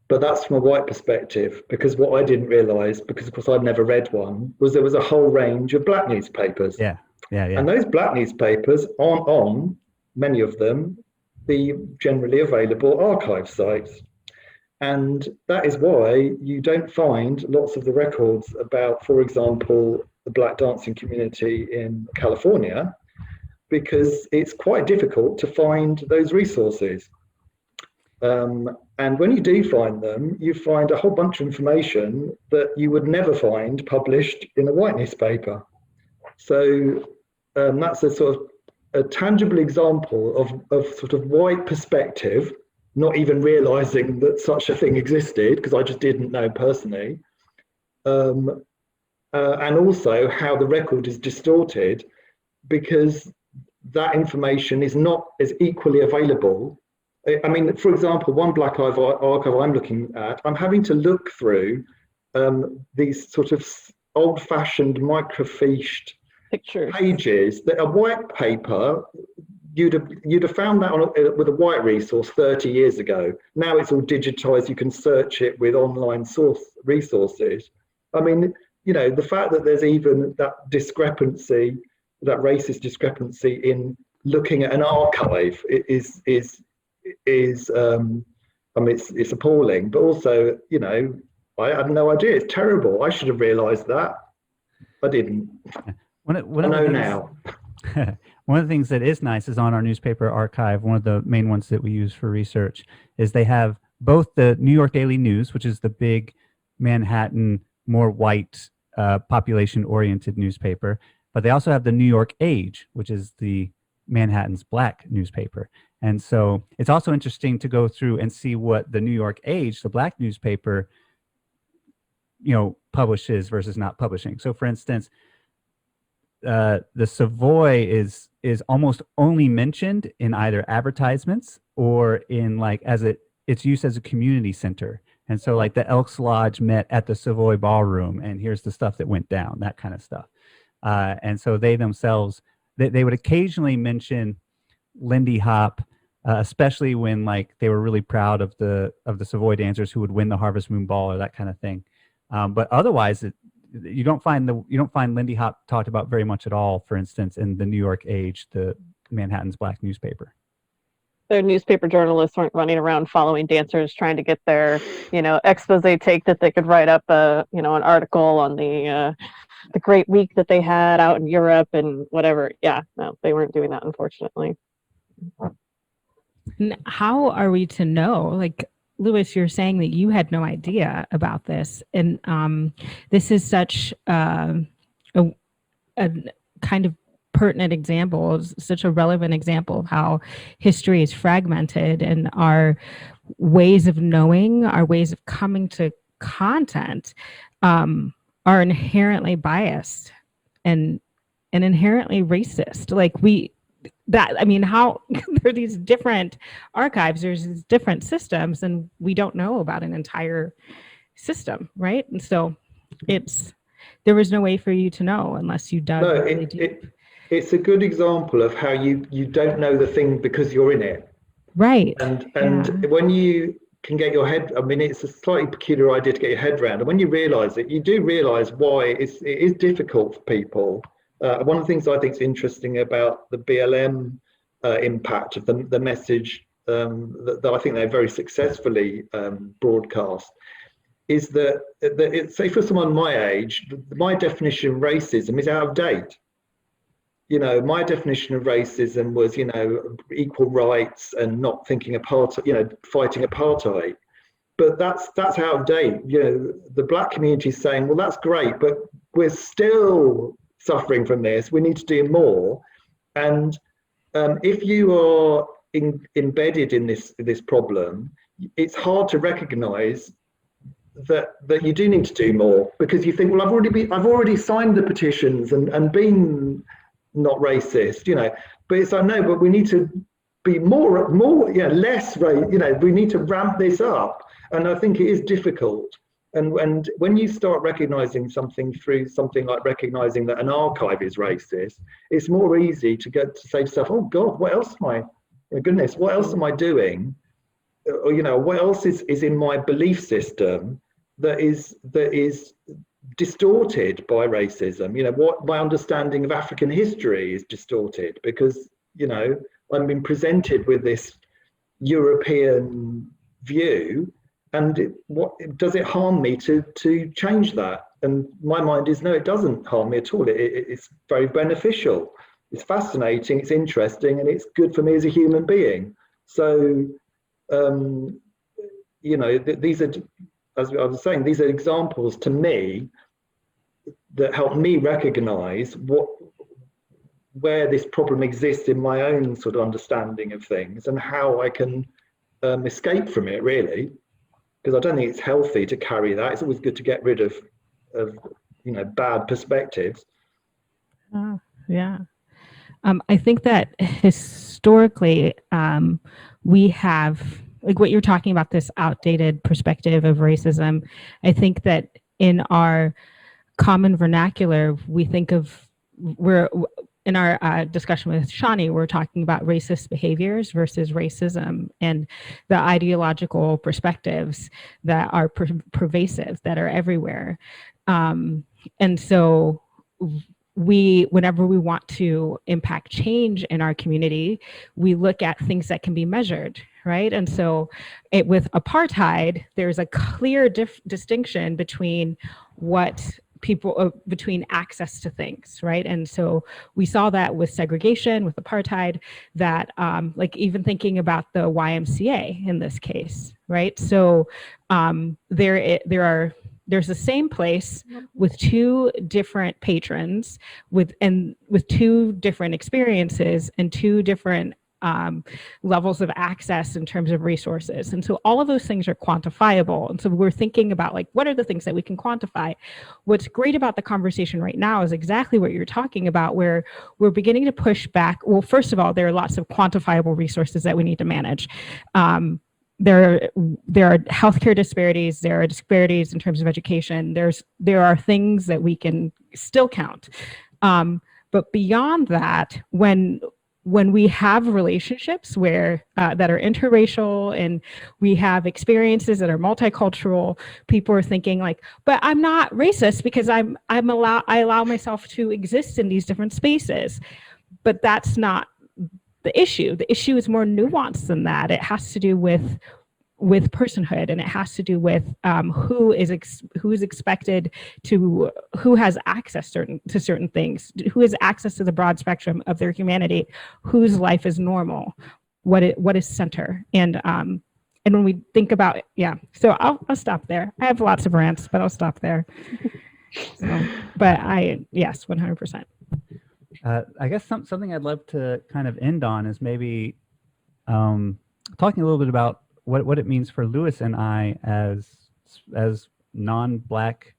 But that's from a white perspective, because what I didn't realize, because of course I'd never read one, was there was a whole range of Black newspapers. Yeah. And those Black newspapers aren't on, many of them, the generally available archive sites. And that is why you don't find lots of the records about, for example, the Black dancing community in California, because it's quite difficult to find those resources. And when you do find them, you find a whole bunch of information that you would never find published in a white newspaper. So that's a sort of a tangible example of sort of white perspective, not even realizing that such a thing existed, because I just didn't know personally. And also how the record is distorted, because that information is not as equally available. I mean, for example, one Black archive I'm looking at, I'm having to look through these sort of old-fashioned microfiched Pictures. Pages that a white paper, you'd have found that with a white resource 30 years ago. Now it's all digitized. You can search it with online source resources. I mean, you know, the fact that there's even that discrepancy, that racist discrepancy in looking at an archive is I mean, it's appalling. But also, you know, I had no idea. It's terrible. I should have realized that. I didn't. I know now. One of the things that is nice is on our newspaper archive, one of the main ones that we use for research, is they have both the New York Daily News, which is the big Manhattan, more white, population-oriented newspaper, but they also have the New York Age, which is the Manhattan's black newspaper. And so it's also interesting to go through and see what the New York Age, the black newspaper, publishes versus not publishing. So for instance, the Savoy is almost only mentioned in either advertisements or in it's used as a community center. And so like the Elks Lodge met at the Savoy Ballroom, and here's the stuff that went down, that kind of stuff. And so they themselves, they would occasionally mention Lindy Hop, especially when like they were really proud of the Savoy dancers who would win the Harvest Moon Ball or that kind of thing. But otherwise, you don't find Lindy Hop talked about very much at all. For instance, in the New York Age, the Manhattan's black newspaper. Their newspaper journalists weren't running around following dancers trying to get their, expose take that they could write up an article on the great week that they had out in Europe and whatever. Yeah, no, they weren't doing that, unfortunately. How are we to know? Like, Louis, you're saying that you had no idea about this, and this is such a kind of pertinent example, such a relevant example of how history is fragmented, and our ways of knowing, our ways of coming to content are inherently biased and inherently racist. How there are these different archives, there's these different systems, and we don't know about an entire system, right? And so there was no way for you to know unless you dug really deep. It's a good example of how you don't know the thing because you're in it. Right. And when you can get your head, it's a slightly peculiar idea to get your head around. And when you realize it, you do realize why it is difficult for people. One of the things I think is interesting about the BLM impact of the message that I think they very successfully broadcast is that say for someone my age, my definition of racism is out of date. My definition of racism was, equal rights and not thinking fighting apartheid. But that's out of date. The black community is saying, well, that's great, but we're still suffering from this. We need to do more. And if you are embedded in this problem, it's hard to recognize that you do need to do more, because you think, well, I've already signed the petitions and been not racist, but it's like, no, but we need to be less we need to ramp this up. And I think it is difficult. And when you start recognizing something through something like recognizing that an archive is racist, it's more easy to say to yourself, oh God, what else what else am I doing? Or, what else is in my belief system that is distorted by racism? What my understanding of African history is distorted because, I'm being presented with this European view. And does it harm me to change that? And my mind is, no, it doesn't harm me at all. It's very beneficial. It's fascinating, it's interesting, and it's good for me as a human being. So, these are, as I was saying, these are examples to me that help me recognize where this problem exists in my own sort of understanding of things and how I can escape from it, really. Because I don't think it's healthy to carry that. It's always good to get rid of bad perspectives. Yeah. I think that historically we have, like what you're talking about, this outdated perspective of racism. I think that in our common vernacular, we think of, in our discussion with Shani, we're talking about racist behaviors versus racism and the ideological perspectives that are pervasive, that are everywhere. And so whenever we want to impact change in our community, we look at things that can be measured, right? And so with apartheid, there's a clear distinction between what people between access to things, right? And so we saw that with segregation, with apartheid, that like even thinking about the YMCA in this case, right? So there's the same place with two different patrons with two different experiences and two different levels of access in terms of resources. And so all of those things are quantifiable. And so we're thinking about like, what are the things that we can quantify? What's great about the conversation right now is exactly what you're talking about, where we're beginning to push back. Well, first of all, there are lots of quantifiable resources that we need to manage. There are healthcare disparities, there are disparities in terms of education, there are things that we can still count. But beyond that, when we have relationships where that are interracial and we have experiences that are multicultural, people are thinking like, but I'm not racist because I allow myself to exist in these different spaces. But that's not the issue. The issue is more nuanced than that. It has to do with personhood, and it has to do with who is expected to, who has access to certain things, who has access to the broad spectrum of their humanity, whose life is normal, what is center, and when we think about So I'll stop there. I have lots of rants, but I'll stop there. So, but yes, 100%. I guess something I'd love to kind of end on is maybe talking a little bit about what it means for Lewis and I as non-Black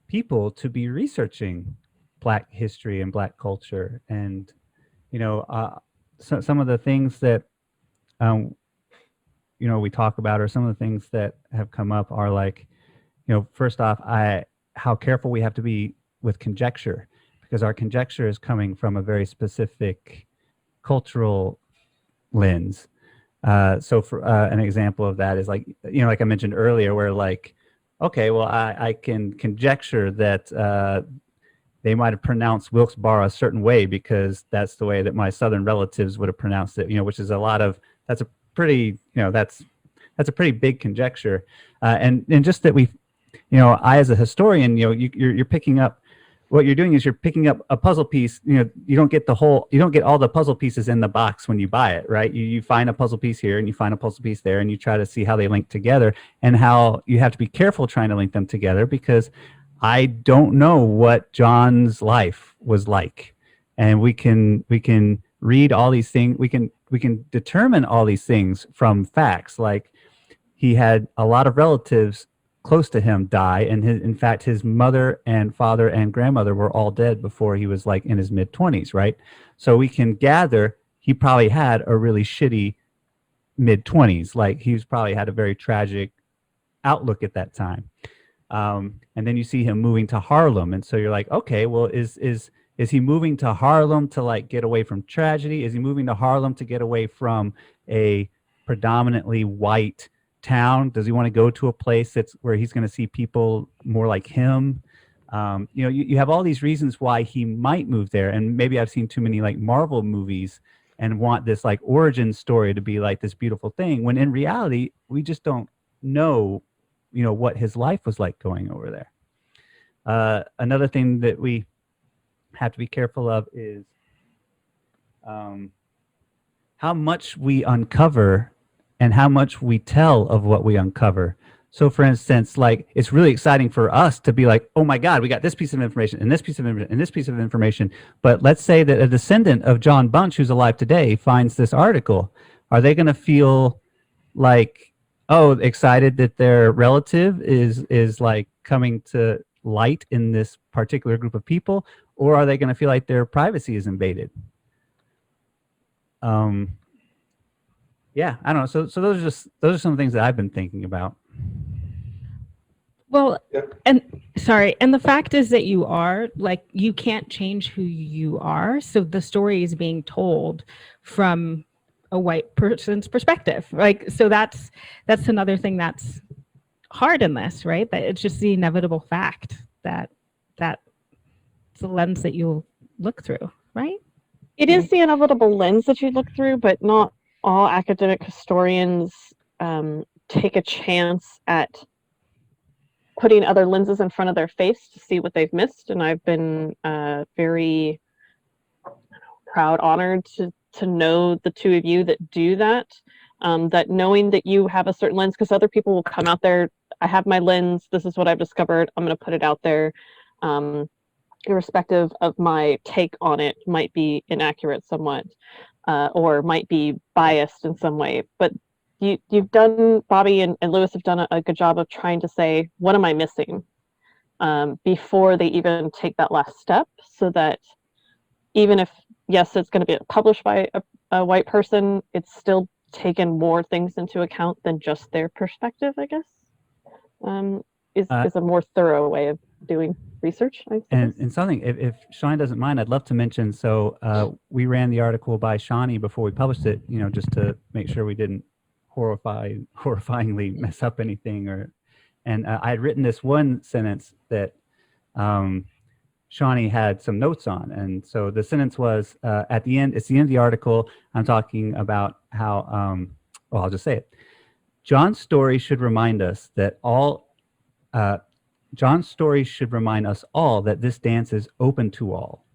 people to be researching Black history and Black culture. And, so some of the things that, we talk about, or some of the things that have come up are like, first off, how careful we have to be with conjecture, because our conjecture is coming from a very specific cultural lens. So for an example of that is like, like I mentioned earlier, where like, okay, well, I can conjecture that they might have pronounced Wilkes Barre a certain way because that's the way that my Southern relatives would have pronounced it, which is that's a pretty big conjecture. And just that I, as a historian, you're picking up, what you're doing is you're picking up a puzzle piece. You don't get all the puzzle pieces in the box when you buy it, right? You find a puzzle piece here and you find a puzzle piece there, and you try to see how they link together, and how you have to be careful trying to link them together, because I don't know what John's life was like. And we can read all these things. We can determine all these things from facts. Like, he had a lot of relatives close to him die, and in fact his mother and father and grandmother were all dead before he was like in his mid-20s, right? So we can gather he probably had a really shitty mid-20s, like he's probably had a very tragic outlook at that time. And then you see him moving to Harlem, and so you're like, okay, well, is he moving to Harlem to like get away from tragedy? Is he moving to Harlem to get away from a predominantly white town? Does he want to go to a place that's where he's going to see people more like him? You have all these reasons why he might move there, and maybe I've seen too many like Marvel movies and want this like origin story to be like this beautiful thing, when in reality we just don't know what his life was like going over there. Another thing that we have to be careful of is how much we uncover and how much we tell of what we uncover. So for instance, like, it's really exciting for us to be like, oh my God, we got this piece of information and this piece of information and this piece of information. But let's say that a descendant of John Bunch, who's alive today, finds this article. Are they going to feel like, excited that their relative is like coming to light in this particular group of people? Or are they going to feel like their privacy is invaded? Yeah, I don't know. So those are some things that I've been thinking about. Well, and the fact is that you can't change who you are. So the story is being told from a white person's perspective. Like, so that's another thing that's hard in this, right? That it's just the inevitable fact that it's the lens that you'll look through, right? It is the inevitable lens that you look through, but not all academic historians take a chance at putting other lenses in front of their face to see what they've missed. And I've been very proud, honored to know the two of you that do that. That knowing that you have a certain lens, because other people will come out there, I have my lens, this is what I've discovered, I'm going to put it out there. Irrespective of my take on it, might be inaccurate somewhat, or might be biased in some way. But you've done, Bobby and Lewis have done a good job of trying to say, what am I missing? Before they even take that last step, so that even if, yes, it's going to be published by a white person, it's still taken more things into account than just their perspective, I guess. Is a more thorough way of doing research. And something, if Shani doesn't mind, I'd love to mention, so we ran the article by Shani before we published it, just to make sure we didn't horrifyingly mess up anything. And I had written this one sentence that Shani had some notes on. And so the sentence was, at the end, it's the end of the article, I'm talking about how, I'll just say it. John's story should remind us all that this dance is open to all,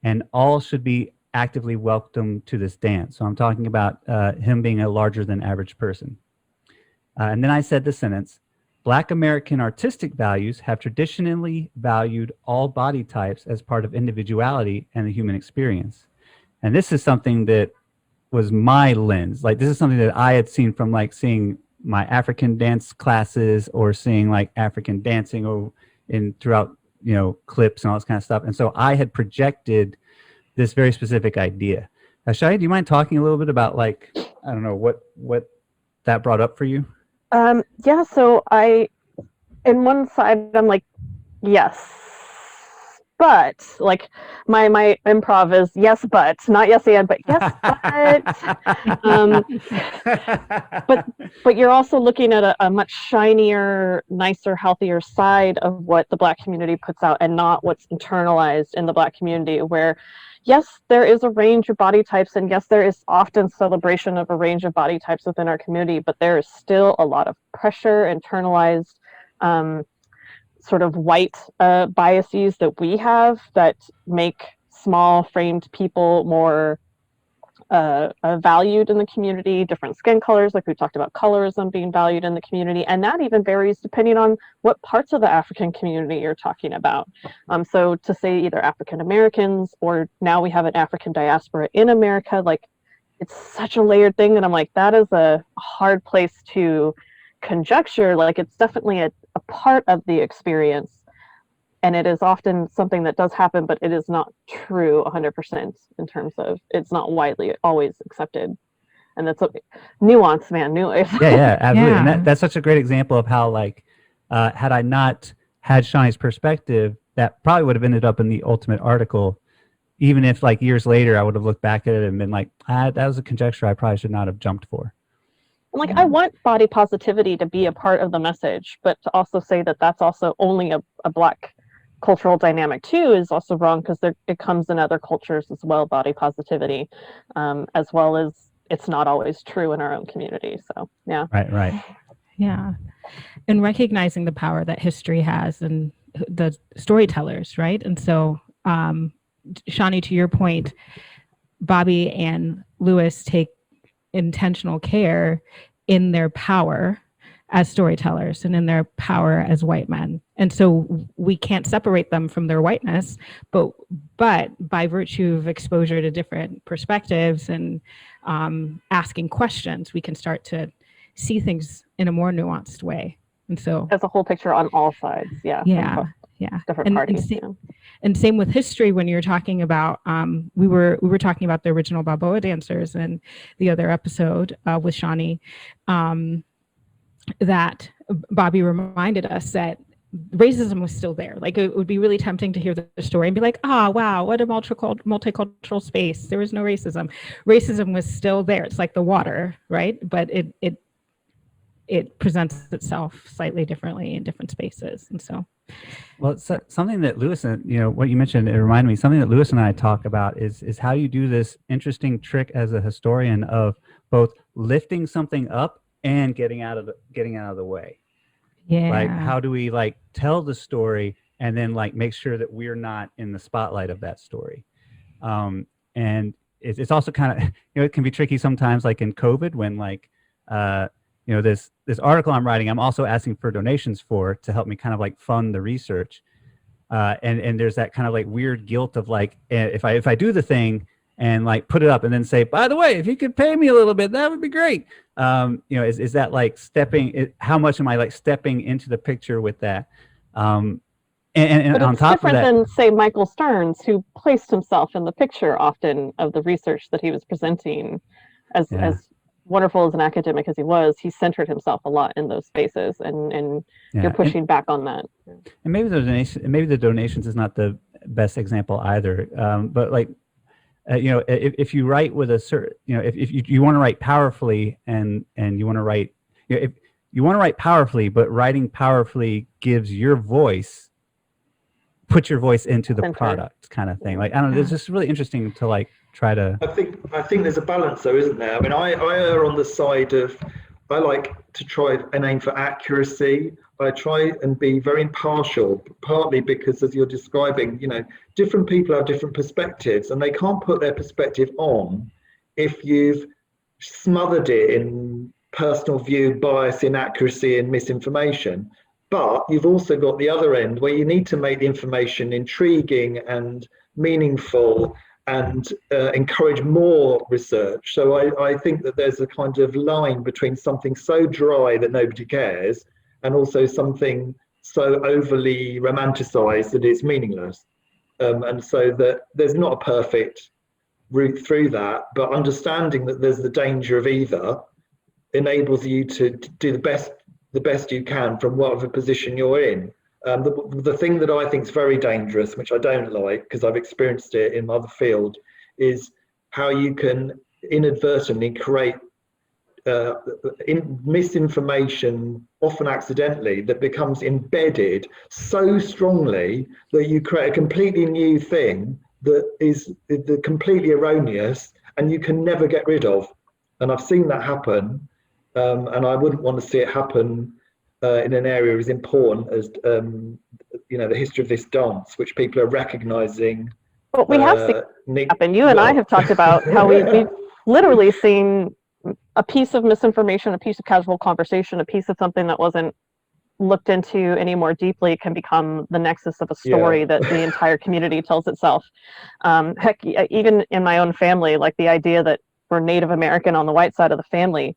and all should be actively welcome to this dance. So I'm talking about him being a larger than average person. And then I said the sentence, Black American artistic values have traditionally valued all body types as part of individuality and the human experience. And this is something that was my lens. Like, this is something that I had seen from seeing my African dance classes, or seeing African dancing throughout, clips and all this kind of stuff. And so I had projected this very specific idea. Shai, do you mind talking a little bit about I don't know, what that brought up for you? Yeah, so in one side, I'm like, yes, but my improv is yes, but not yes and, but yes, but but you're also looking at a much shinier, nicer, healthier side of what the Black community puts out, and not what's internalized in the Black community, where yes, there is a range of body types, and yes, there is often celebration of a range of body types within our community, but there is still a lot of pressure, internalized, sort of white biases that we have that make small framed people more valued in the community, different skin colors, like we talked about colorism being valued in the community, and that even varies depending on what parts of the African community you're talking about. So to say either African Americans, or now we have an African diaspora in America, it's such a layered thing, and I'm like, that is a hard place to conjecture. It's definitely a part of the experience, and it is often something that does happen, but it is not true 100% in terms of, it's not widely always accepted. And that's nuance, man. Yeah, absolutely. Yeah. And that's such a great example of how, had I not had Shani's perspective, that probably would have ended up in the ultimate article, even if years later I would have looked back at it and been like, that was a conjecture I probably should not have jumped for. And I want body positivity to be a part of the message, but to also say that that's also only a Black cultural dynamic too is also wrong, because it comes in other cultures as well, body positivity, as well as it's not always true in our own community. So yeah. Right. Yeah. And recognizing the power that history has and the storytellers, right? And so, Shani, to your point, Bobby and Lewis take intentional care in their power as storytellers and in their power as white men. And so we can't separate them from their whiteness, but by virtue of exposure to different perspectives and asking questions, we can start to see things in a more nuanced way. And so as a whole picture on all sides. Yeah. Different parties. And same with history. When you're talking about, we were talking about the original Balboa dancers in the other episode with Shani, that Bobby reminded us that racism was still there. It would be really tempting to hear the story and be like, wow, what a multicultural space. There was no racism. Racism was still there. It's like the water, right? But it presents itself slightly differently in different spaces. And so, well, it's something that Lewis and what you mentioned, it reminded me, something that Lewis and I talk about is how you do this interesting trick as a historian of both lifting something up and getting out of the way. Yeah. Like, how do we like tell the story and then like make sure that we're not in the spotlight of that story? And it's also kind of, it can be tricky sometimes, like in COVID when like, this article I'm writing, I'm also asking for donations for to help me kind of like fund the research. And there's that kind of like weird guilt of like, if I do the thing and like put it up and then say, by the way, if you could pay me a little bit, that would be great. Is that like how much am I like stepping into the picture with that? And but on it's top of different that, than, say, Michael Stearns, who placed himself in the picture often of the research that he was presenting. As wonderful as an academic as he was, he centered himself a lot in those spaces, and you're pushing back on that. And maybe the donations is not the best example either. But like, if you write with a certain, if you want to write powerfully and you want to write, if you want to write powerfully, but writing powerfully gives your voice, put your voice into the product kind of thing. Like, I don't know, it's just really interesting to like try to. I think there's a balance though, isn't there? I mean, I err on the side of, I like to try and aim for accuracy. I try and be very impartial, partly because, as you're describing, different people have different perspectives and they can't put their perspective on if you've smothered it in personal view, bias, inaccuracy, and misinformation. But you've also got the other end where you need to make the information intriguing and meaningful and encourage more research. So I think that there's a kind of line between something so dry that nobody cares and also something so overly romanticized that it's meaningless. And so that there's not a perfect route through that, but understanding that there's the danger of either enables you to do the best you can from whatever position you're in. The thing that I think is very dangerous, which I don't like because I've experienced it in other field, is how you can inadvertently create misinformation, often accidentally, that becomes embedded so strongly that you create a completely new thing that is completely erroneous and you can never get rid of. And I've seen that happen, and I wouldn't want to see it happen in an area as important as the history of this dance, which people are recognizing. But we have seen it happen. You and I have talked about how we've literally seen a piece of misinformation, a piece of casual conversation, a piece of something that wasn't looked into any more deeply can become the nexus of a story that the entire community tells itself. Heck, even in my own family, like the idea that we're Native American on the white side of the family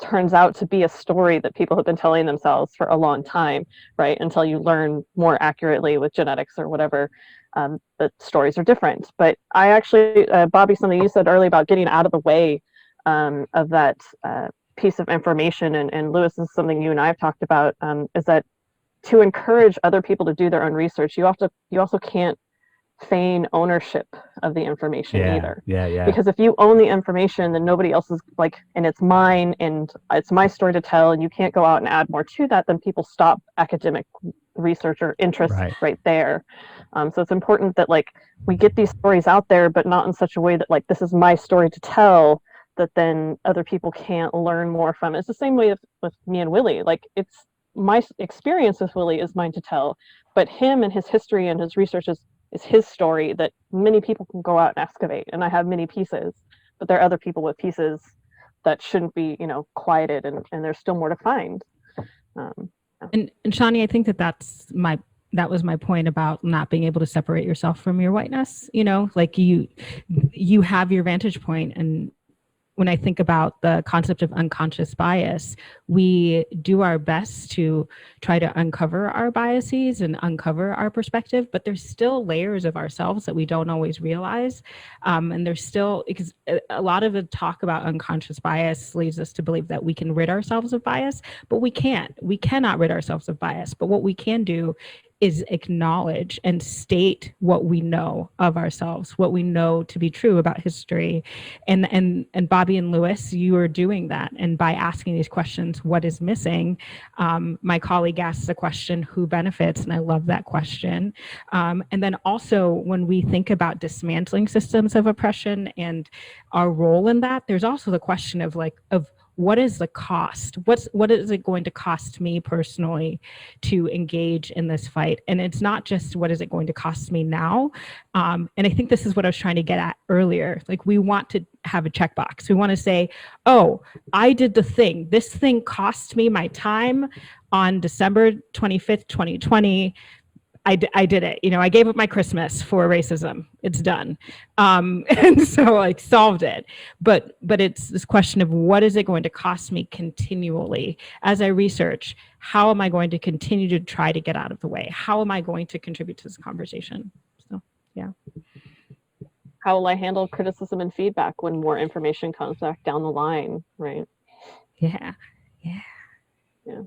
turns out to be a story that people have been telling themselves for a long time, right? Until you learn more accurately with genetics or whatever, the stories are different. But I actually, Bobby, something you said earlier about getting out of the way of that piece of information, and Lewis, this is something you and I have talked about, is that to encourage other people to do their own research, you also can't feign ownership of the information either. Because if you own the information, then nobody else is like, and it's mine and it's my story to tell, and you can't go out and add more to that, then people stop academic research or interest right there. So it's important that like we get these stories out there, but not in such a way that like, this is my story to tell, that then other people can't learn more from it. It's the same way with me and Willie. Like, it's my experience with Willie is mine to tell, but him and his history and his research is his story that many people can go out and excavate. And I have many pieces, but there are other people with pieces that shouldn't be, quieted, and there's still more to find. And Shani, I think that was my point about not being able to separate yourself from your whiteness. Like you have your vantage point, and when I think about the concept of unconscious bias, we do our best to try to uncover our biases and uncover our perspective, but there's still layers of ourselves that we don't always realize. And there's still, because a lot of the talk about unconscious bias leads us to believe that we can rid ourselves of bias, but we can't. We cannot rid ourselves of bias, but what we can do is acknowledge and state what we know of ourselves, what we know to be true about history. And Bobby and Lewis, you are doing that. And by asking these questions, what is missing? My colleague asks the question, who benefits? And I love that question. And then also when we think about dismantling systems of oppression and our role in that, there's also the question of what is the cost? What is it going to cost me personally to engage in this fight? And it's not just what is it going to cost me now. And I think this is what I was trying to get at earlier. Like, we want to have a checkbox. We want to say, oh, I did the thing. This thing cost me my time on December 25th, 2020. I did it. You know, I gave up my Christmas for racism. It's done. And so, like, solved it. But it's this question of, what is it going to cost me continually as I research? How am I going to continue to try to get out of the way? How am I going to contribute to this conversation? So, yeah. How will I handle criticism and feedback when more information comes back down the line, right? Yeah. Yeah.